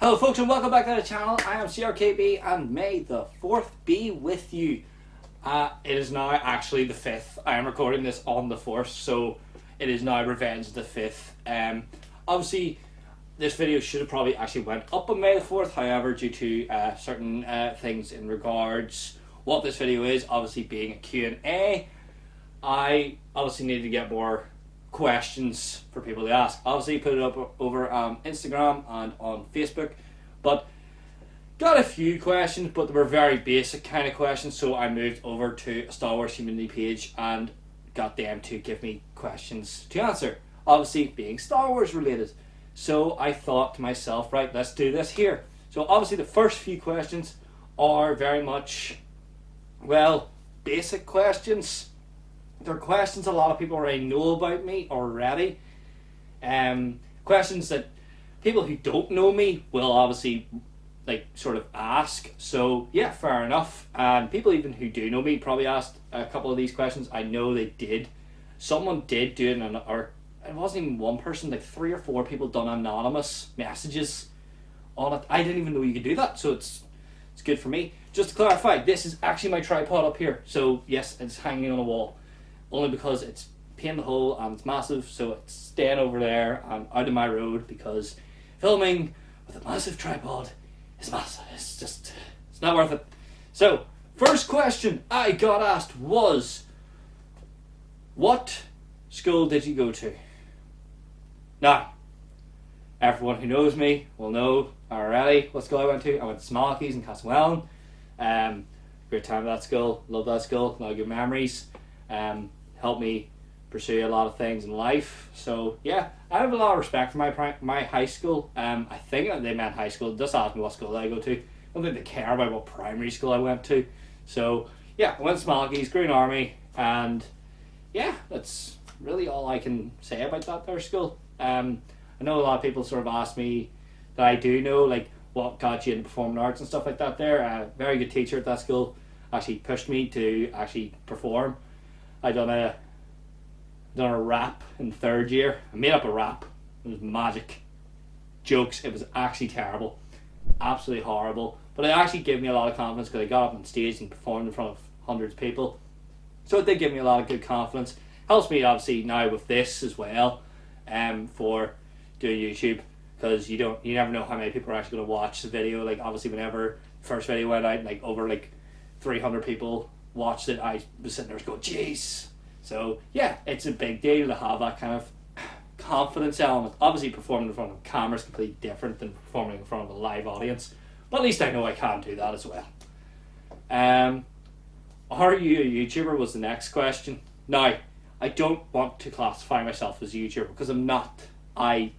Hello folks and welcome back to the channel. I am CRKB and may the 4th be with you. It is now actually the 5th. I am recording this on the 4th, so it is now Revenge the 5th. Obviously this video should have probably actually went up on May the 4th, however due to certain things in regards what this video is, obviously being a Q&A, I obviously need to get more questions for people to ask. Obviously put it up over Instagram and on Facebook, but got a few questions, but they were very basic kind of questions, so I moved over to a Star Wars community page and got them to give me questions to answer, obviously being Star Wars related. So I thought to myself, right, let's do this here. So obviously the first few questions are very much, well, basic questions. They're questions a lot of people already know about me already. Questions that people who don't know me will obviously sort of ask. So yeah, fair enough. And people even who do know me probably asked a couple of these questions. I know they did. Someone did do it, or it wasn't even one person, like 3 or 4 people done anonymous messages on it. I didn't even know you could do that, so it's good for me. Just to clarify, this is actually my tripod up here. So yes, it's hanging on a wall. Only because it's pain in the hole and it's massive, so it's staying over there and out of my road, because filming with a massive tripod is massive. It's not worth it. So, first question I got asked was, what school did you go to? Now, everyone who knows me will know already what school I went to. I went to Smalachy's in Castlewellan. Great time at that school, love that school, a lot of good memories. Helped me pursue a lot of things in life. So yeah, I have a lot of respect for my high school. I think they meant high school. Just ask me what school I go to. I don't think they care about what primary school I went to. So yeah, I went to Smalachy's, Green Army, and yeah, that's really all I can say about that there school. I know a lot of people sort of ask me that I do know, like, what got you into performing arts and stuff like that there. A very good teacher at that school actually pushed me to actually perform. I done a rap in 3rd year. I made up a rap. It was magic. Jokes. It was actually terrible. Absolutely horrible. But it actually gave me a lot of confidence because I got up on stage and performed in front of hundreds of people. So it did give me a lot of good confidence. Helps me obviously now with this as well, for doing YouTube, because you never know how many people are actually going to watch the video. Like obviously whenever the first video went out, like over 300 people watched it, I was sitting there going, jeez. So yeah, it's a big deal to have that kind of confidence element. Obviously performing in front of a camera is completely different than performing in front of a live audience, but at least I know I can do that as well. Are you a YouTuber was the next question. Now, I don't want to classify myself as a YouTuber because I'm not. I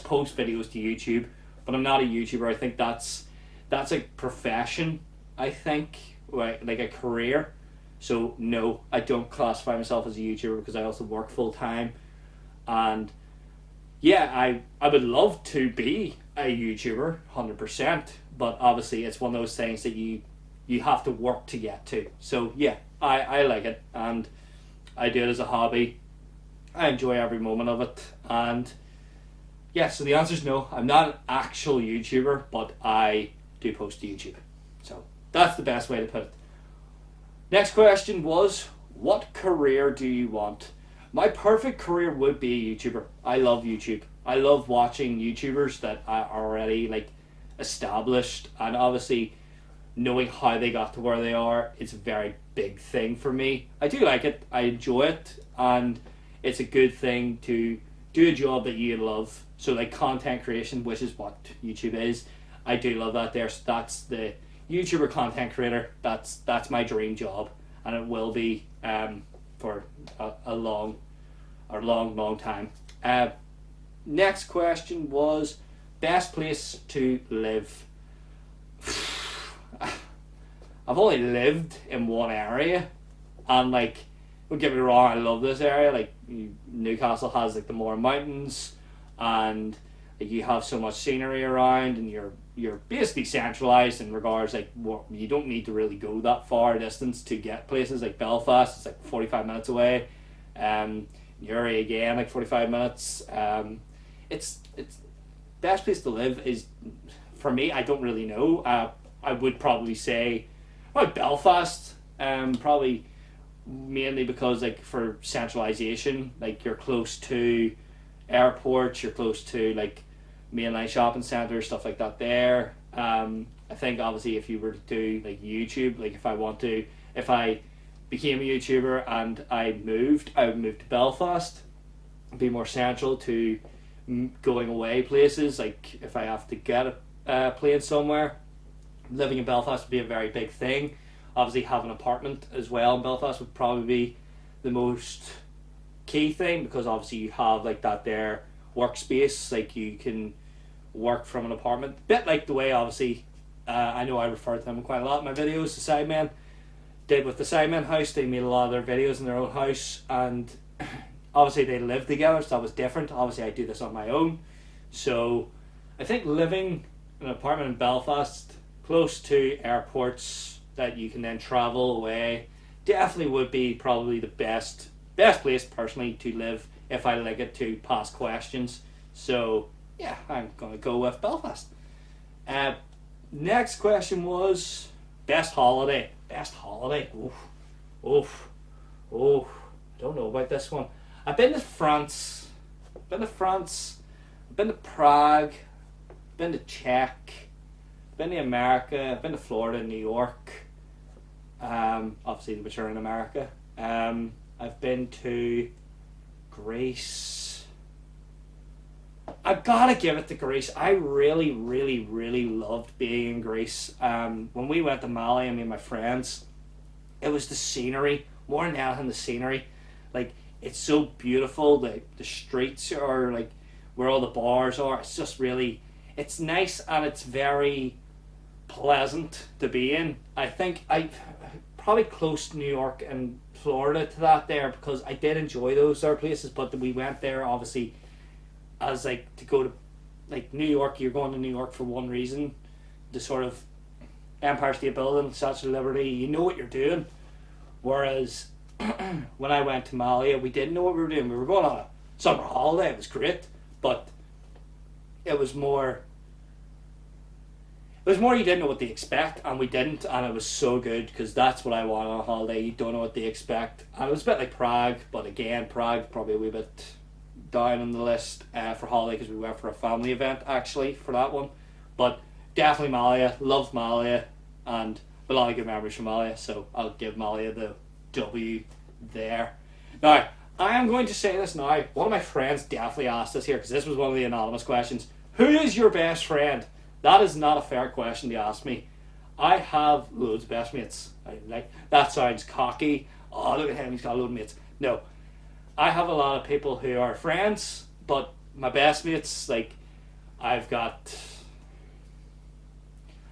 post videos to YouTube, but I'm not a YouTuber. I think that's a profession, I think, like a career. So no, I don't classify myself as a YouTuber because I also work full time. And yeah, I would love to be a YouTuber 100%, but obviously it's one of those things that you have to work to get to. So yeah, I like it and I do it as a hobby. I enjoy every moment of it, and yeah, so the answer is no. I'm not an actual YouTuber, but I do post to YouTube. So that's the best way to put it. Next question was, what career do you want? My perfect career would be a YouTuber. I love YouTube. I love watching YouTubers that are already established, and obviously knowing how they got to where they are, it's a very big thing for me. I do like it. I enjoy it, and it's a good thing to do a job that you love. So like content creation, which is what YouTube is, I do love that there. So that's the YouTuber content creator. That's my dream job, and it will be for a long time. Next question was, best place to live. I've only lived in one area, and don't get me wrong, I love this area. Newcastle has the Moor Mountains, and you have so much scenery around, and you're basically centralised in regards you don't need to really go that far distance to get places. Like Belfast, it's 45 minutes away. Newry again, 45 minutes. It's best place to live is for me, I don't really know. I would probably say, well, Belfast. Probably mainly because like for centralization, like you're close to airports, you're close to like mainline shopping centres, stuff like that. There, I think obviously if you were to do like YouTube, like if I became a YouTuber and I would move to Belfast, be more central to going away places. Like if I have to get a plane somewhere, living in Belfast would be a very big thing. Obviously, having an apartment as well in Belfast would probably be the most key thing, because obviously you have like that there workspace, like you can work from an apartment. Bit like the way obviously I know I refer to them quite a lot in my videos. The Sidemen did with the Sidemen house. They made a lot of their videos in their own house, and obviously they lived together, so that was different. Obviously I do this on my own, so I think living in an apartment in Belfast close to airports that you can then travel away definitely would be probably the best place personally to live if I like it to pass questions. So yeah, I'm gonna go with Belfast. Next question was best holiday. Best holiday. Oof. I don't know about this one. I've been to France. I've been to Prague. I've been to Czech. I've been to America. I've been to Florida, New York. Obviously, which are in America. I've been to Greece. I've got to give it to Greece. I really, really, really loved being in Greece. When we went to Mali, me and my friends, it was the scenery. More than anything, the scenery. Like, it's so beautiful. The streets are like where all the bars are. It's just really, it's nice and it's very pleasant to be in. I think I probably close to New York and Florida to that there, because I did enjoy those other places, but we went there obviously as like to go to like New York. You're going to New York for one reason, the sort of Empire State Building, Statue of Liberty. You know what you're doing. Whereas when I went to Malia, we didn't know what we were doing. We were going on a summer holiday. It was great, but it was more you didn't know what to expect, and we didn't, and it was so good, because that's what I want on a holiday. You don't know what to expect, and it was a bit like Prague, but again, Prague probably a wee bit down on the list for holiday, because we went for a family event actually for that one. But definitely Malia, loved Malia, and a lot of good memories from Malia, so I'll give Malia the W there. Now, I am going to say this now. One of my friends definitely asked this here, because this was one of the anonymous questions. Who is your best friend? That is not a fair question to ask me. I have loads of best mates. That sounds cocky. Oh, look at him, he's got a load of mates. No. I have a lot of people who are friends, but my best mates, like, I've got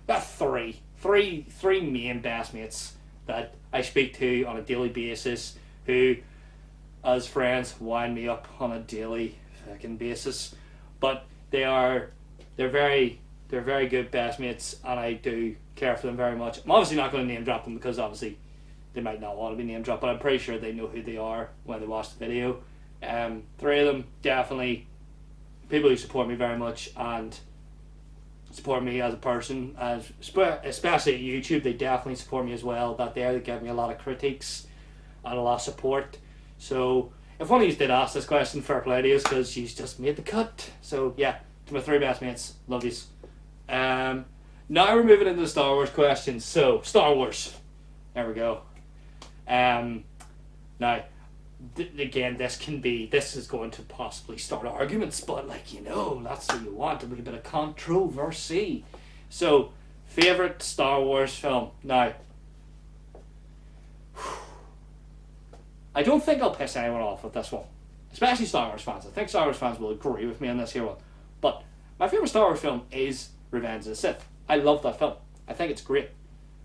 three main best mates that I speak to on a daily basis, who, as friends, wind me up on a daily fucking basis. But they're very good best mates, and I do care for them very much. I'm obviously not going to name drop them, because obviously they might not want to be name dropped, but I'm pretty sure they know who they are when they watch the video. Three of them definitely people who support me very much and support me as a person, especially at YouTube. They definitely support me as well. They give me a lot of critiques and a lot of support. So if one of you did ask this question, fair play to you, because she's just made the cut. So yeah, to my three best mates, love yous. Now we're moving into the Star Wars questions. So Star Wars, there we go. Now, again, this is going to possibly start arguments, but that's what you want, a little bit of controversy. So, favorite Star Wars film. Now, I don't think I'll piss anyone off with this one, especially Star Wars fans. I think Star Wars fans will agree with me on this here one. But my favorite Star Wars film is Revenge of the Sith. I love that film. I think it's great.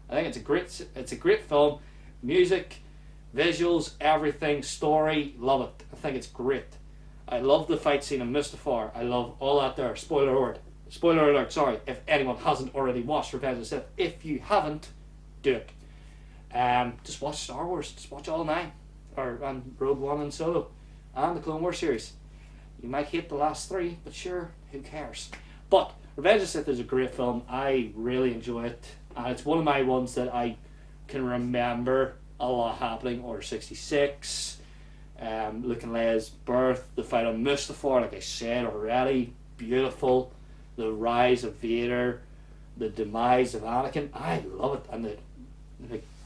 It's a great film. Music, visuals, everything, story, love it. I think it's great. I love the fight scene in Mustafar. I love all that there. Spoiler alert, sorry, if anyone hasn't already watched Revenge of the Sith. If you haven't, do it. Just watch Star Wars. Just watch all 9. And Rogue One and Solo. And the Clone Wars series. You might hate the last 3, but sure, who cares? But Revenge of the Sith is a great film. I really enjoy it, and it's one of my ones that I can remember a lot happening. Order 66, Luke and Leia's birth, the fight on Mustafar, like I said already, beautiful. The rise of Vader, the demise of Anakin. I love it, and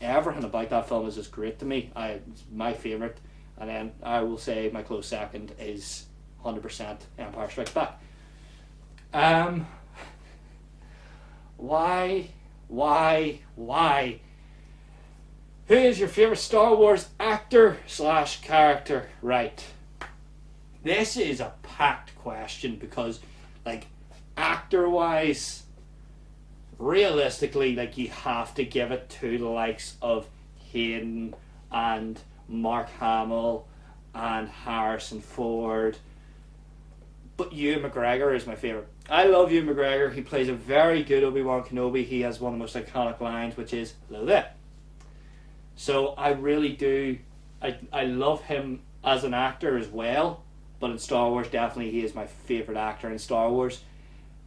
everything about that film is just great to me. It's my favourite. And then I will say my close second is 100% Empire Strikes Back. Why? Who is your favourite Star Wars actor / character? Right. This is a packed question because, like, actor-wise, realistically, like, you have to give it to the likes of Hayden and Mark Hamill and Harrison Ford. But Ewan McGregor is my favourite. I love Ewan McGregor. He plays a very good Obi-Wan Kenobi. He has one of the most iconic lines, which is "Hello there." So I really do. I love him as an actor as well. But in Star Wars, definitely he is my favourite actor in Star Wars.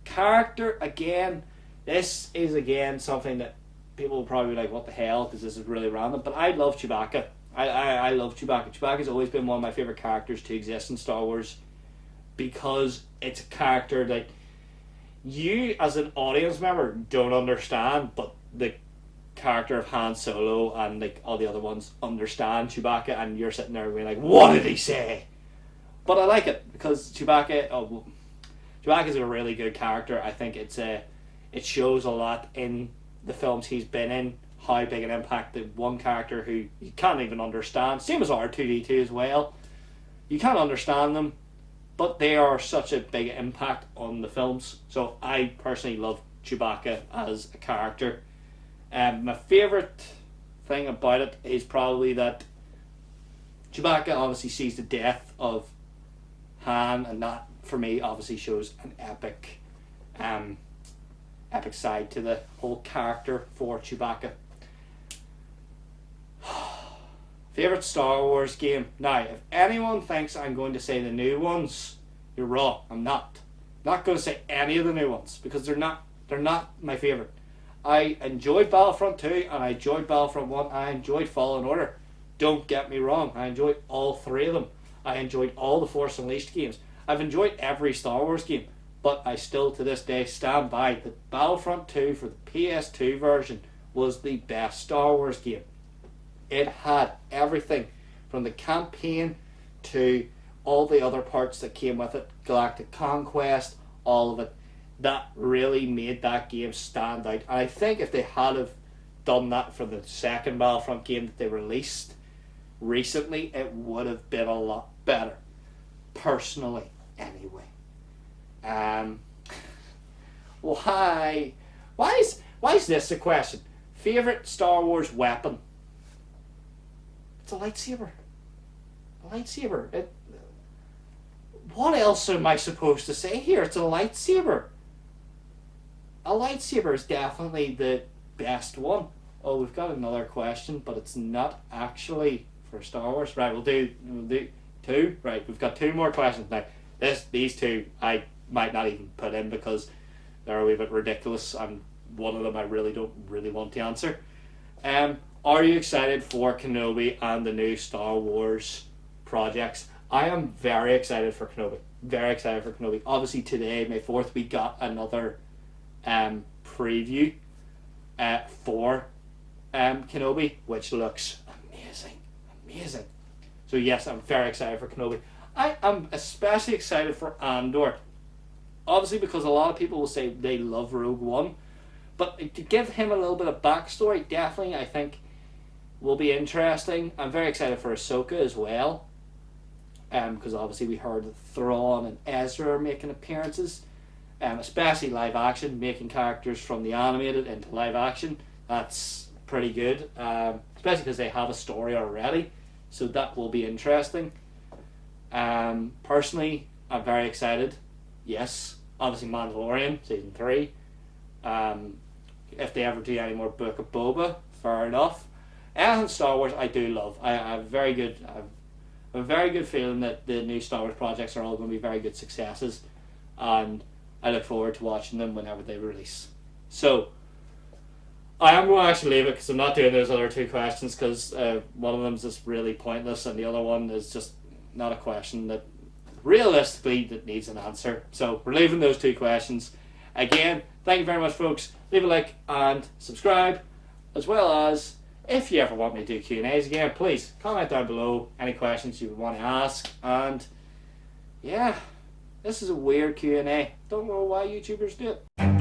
Character, again, this is again something that people will probably be like, what the hell, because this is really random. But I love Chewbacca. I love Chewbacca. Chewbacca's always been one of my favourite characters to exist in Star Wars, because it's a character that you as an audience member don't understand, but the character of Han Solo and like all the other ones understand Chewbacca, and you're sitting there being like, what did he say? But I like it because Chewbacca's a really good character. I think it shows a lot in the films he's been in, how big an impact the one character who you can't even understand, same as R2-D2 as well, you can't understand them, but they are such a big impact on the films. So I personally love Chewbacca as a character. My favourite thing about it is probably that Chewbacca obviously sees the death of Han, and that for me obviously shows an epic side to the whole character for Chewbacca. Favourite Star Wars game. Now, if anyone thinks I'm going to say the new ones, you're wrong. I'm not. Not going to say any of the new ones because they're not my favourite. I enjoyed Battlefront 2 and I enjoyed Battlefront 1 and I enjoyed Fallen Order. Don't get me wrong. I enjoyed all three of them. I enjoyed all the Force Unleashed games. I've enjoyed every Star Wars game, but I still to this day stand by that Battlefront 2 for the PS2 version was the best Star Wars game. It had everything from the campaign to all the other parts that came with it, Galactic Conquest, all of it. That really made that game stand out. And I think if they had have done that for the second Battlefront game that they released recently, it would have been a lot better. Personally, anyway. Why is this a question? Favorite Star Wars weapon? It's a lightsaber. A lightsaber. What else am I supposed to say here? It's a lightsaber. A lightsaber is definitely the best one. Oh, we've got another question, but it's not actually for Star Wars. Right, we'll do two. Right, we've got two more questions now. These two I might not even put in because they're a wee bit ridiculous, and one of them I really don't want to answer. Are you excited for Kenobi and the new Star Wars projects? I am very excited for Kenobi. Very excited for Kenobi. Obviously today, May 4th, we got another preview for Kenobi, which looks amazing. So yes, I'm very excited for Kenobi. I am especially excited for Andor, obviously because a lot of people will say they love Rogue One, but to give him a little bit of backstory, definitely I think will be interesting. I'm very excited for Ahsoka as well, because obviously we heard Thrawn and Ezra are making appearances, especially live action, making characters from the animated into live action. That's pretty good, especially because they have a story already, so that will be interesting. Personally, I'm very excited. Yes, obviously Mandalorian season 3. If they ever do any more Book of Boba, fair enough. Anything Star Wars I do love. I have a very good feeling that the new Star Wars projects are all going to be very good successes, and I look forward to watching them whenever they release. So, I am going to actually leave it because I'm not doing those other 2 questions because one of them is just really pointless and the other one is just not a question that realistically that needs an answer. So we're leaving those 2 questions. Again, thank you very much, folks. Leave a like and subscribe, as well as if you ever want me to do Q&As again, please comment down below any questions you would want to ask. And yeah, this is a weird Q&A. Don't know why YouTubers do it.